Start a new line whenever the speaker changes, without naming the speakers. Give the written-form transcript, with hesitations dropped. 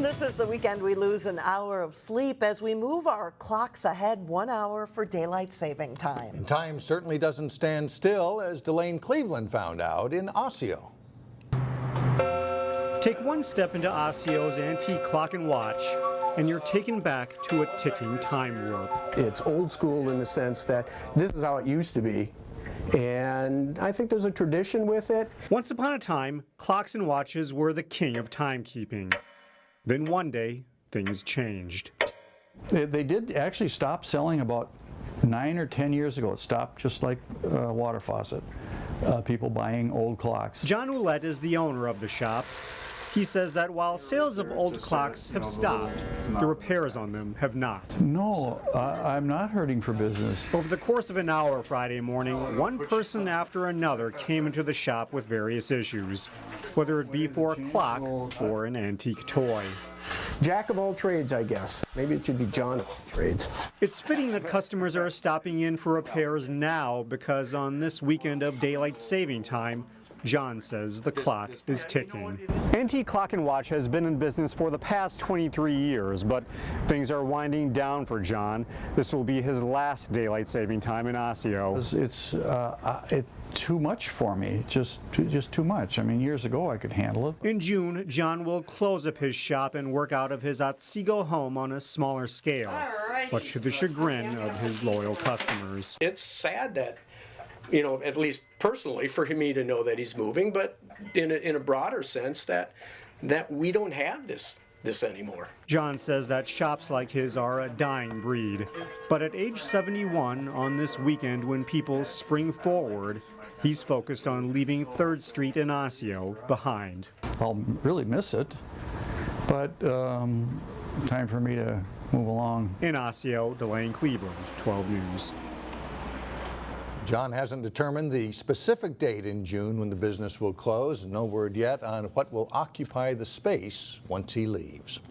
This is the weekend we lose an hour of sleep as we move our clocks ahead 1 hour for daylight saving time.
And time certainly doesn't stand still, as Delane Cleveland found out in Osseo.
Take one step into Osseo's antique clock and watch, and you're taken back to a ticking time warp.
It's old school in the sense that this is how it used to be. And I think there's a tradition with it.
Once upon a time, clocks and watches were the king of timekeeping. Then one day, things changed.
They did actually stop selling about 9 or 10 years ago. It stopped just like a water faucet. People buying old clocks.
John Ouellette is the owner of the shop. He says that while sales of old clocks have stopped, the repairs on them have not.
No, I'm not hurting for business.
Over the course of an hour Friday morning, one person after another came into the shop with various issues, whether it be for a clock or an antique toy.
Jack of all trades, I guess. Maybe it should be John of all trades.
It's fitting that customers are stopping in for repairs now because on this weekend of daylight saving time, John says the clock is ticking. Antique Clock and Watch has been in business for the past 23 years, but things are winding down for John. This will be his last daylight saving time in Osseo.
It's too much for me, just too much. I mean, years ago I could handle it.
In June, John will close up his shop and work out of his Otsego home on a smaller scale, much to the chagrin of his loyal customers.
It's sad that, you know, at least personally for me to know that he's moving, but in a broader sense that we don't have this anymore.
John says that shops like his are a dying breed, but at age 71 on this weekend when people spring forward, he's focused on leaving 3rd Street in Osseo behind.
I'll really miss it, but time for me to move along.
In Osseo, Delane Cleveland, 12 News.
John hasn't determined the specific date in June when the business will close. No word yet on what will occupy the space once he leaves.